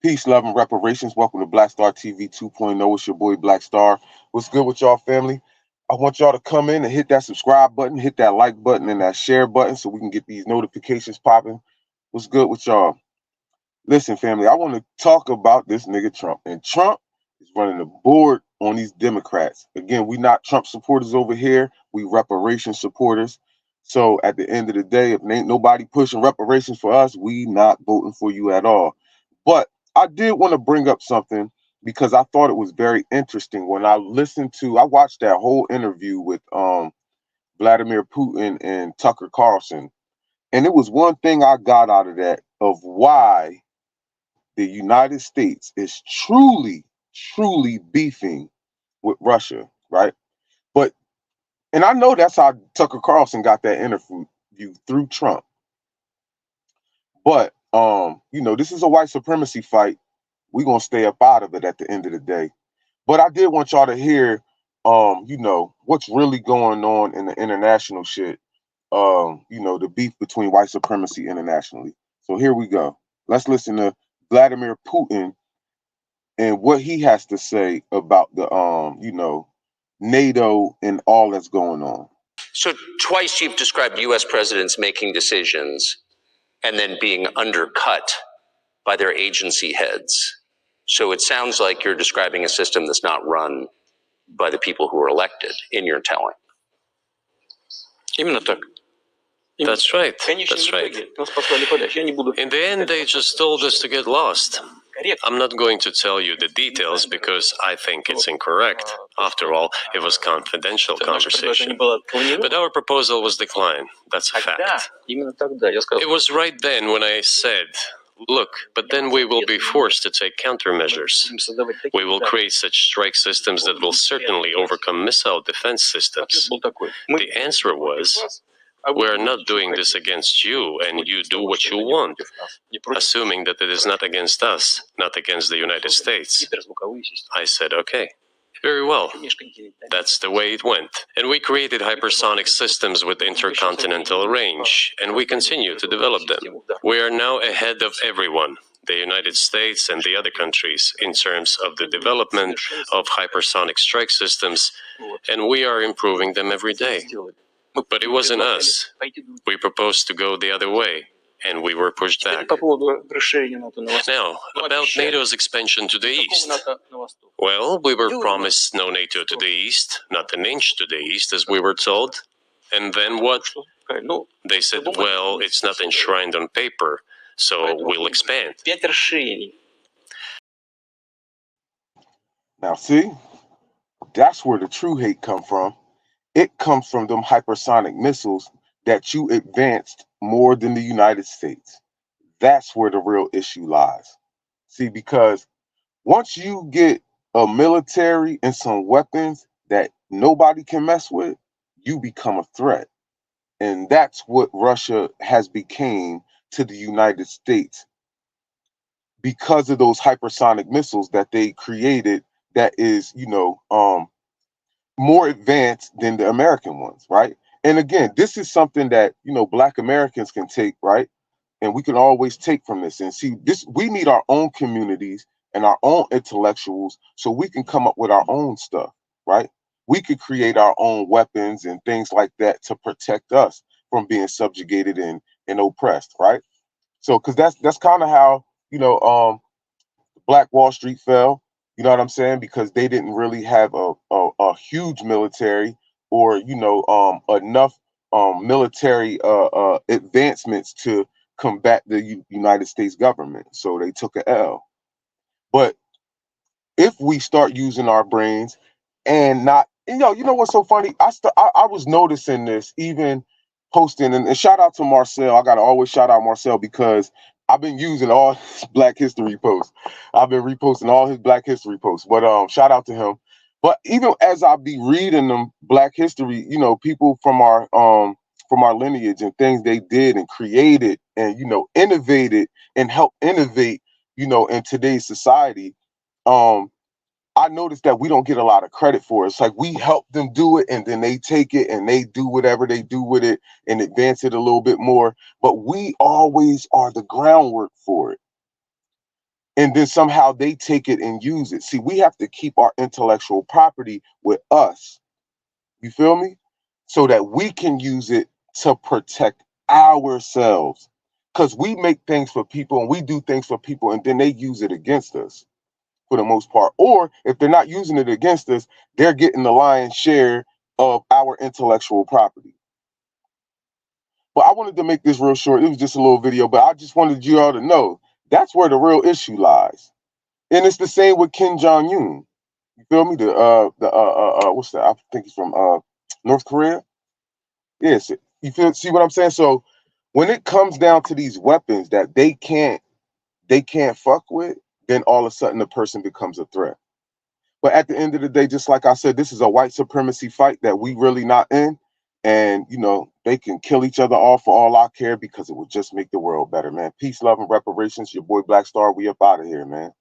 Peace, love, and reparations. Welcome to Black Star TV 2.0. It's your boy Black Star. What's good with y'all, family? I want y'all to come in and hit that subscribe button, hit that like button, and that share button so we can get these notifications popping. What's good with y'all? Listen, family, I want to talk about this nigga Trump. And Trump is running the board on these Democrats. Again, we not Trump supporters over here. We reparation supporters. So at the end of the day, if ain't nobody pushing reparations for us, we not voting for you at all. But I did want to bring up something because I thought it was very interesting when I watched that whole interview with Vladimir Putin and Tucker Carlson. And it was one thing I got out of that of why the United States is truly beefing with Russia, right? But and I know that's how Tucker Carlson got that interview through Trump. But this is a white supremacy fight. We're gonna stay up out of it at the end of the day. But I did want y'all to hear what's really going on in the international shit. The beef between white supremacy internationally. So here we go. Let's listen to Vladimir Putin and what he has to say about the NATO and all that's going on. So twice you've described U.S. presidents making decisions and then being undercut by their agency heads. So it sounds like you're describing a system that's not run by the people who are elected in your telling. Именно так. That's right. That's right. In the end, they just told us to get lost. I'm not going to tell you the details because I think it's incorrect. After all, it was confidential conversation. But our proposal was declined. That's a fact. It was right then when I said, look, but then we will be forced to take countermeasures. We will create such strike systems that will certainly overcome missile defense systems. The answer was, we're not doing this against you, and you do what you want, assuming that it is not against us, not against the United States. I said, okay, very well. That's the way it went. And we created hypersonic systems with intercontinental range, and we continue to develop them. We are now ahead of everyone, the United States and the other countries, in terms of the development of hypersonic strike systems, and we are improving them every day. But it wasn't us. We proposed to go the other way, and we were pushed back. Now, about NATO's expansion to the east. Well, we were promised no NATO to the east, not an inch to the east, as we were told. And then what? They said, well, it's not enshrined on paper, so we'll expand. Now, see, that's where the true hate come from. It comes from them hypersonic missiles that you advanced more than the United States. That's where the real issue lies. See, because once you get a military and some weapons that nobody can mess with, you become a threat. And that's what Russia has become to the United States because of those hypersonic missiles that they created that is, more advanced than the American ones, right? And again, this is something that, Black Americans can take, right? And we can always take from this and see this. We need our own communities and our own intellectuals so we can come up with our own stuff, right? We could create our own weapons and things like that to protect us from being subjugated and oppressed, right? So, because that's kind of how, Black Wall Street fell. You know what I'm saying? Because they didn't really have a huge military or enough military advancements to combat the United States government. So they took a L. But if we start using our brains and not, what's so funny? I was noticing this even posting and shout out to Marcel. I gotta always shout out Marcel because I've been using all his Black History posts. I've been reposting all his Black History posts. But shout out to him. But even as I be reading them Black History, people from our lineage and things they did and created and innovated and helped innovate, in today's society. I noticed that we don't get a lot of credit for it. It's like we help them do it and then they take it and they do whatever they do with it and advance it a little bit more. But we always are the groundwork for it. and then somehow they take it and use it. See, we have to keep our intellectual property with us. You feel me? So that we can use it to protect ourselves. Because we make things for people and we do things for people and then they use it against us for the most part. Or if they're not using it against us, they're getting the lion's share of our intellectual property. But I wanted to make this real short. It was just a little video, but I just wanted you all to know that's where the real issue lies. And it's the same with Kim Jong-un. You feel me? What's that? I think he's from North Korea. Yes. See what I'm saying? So when it comes down to these weapons that they can't fuck with, then all of a sudden the person becomes a threat. But at the end of the day, just like I said, this is a white supremacy fight that we really not in. And, you know, they can kill each other off for all I care because it would just make the world better, man. Peace, love, and reparations. Your boy Black Star. We up out of here, man.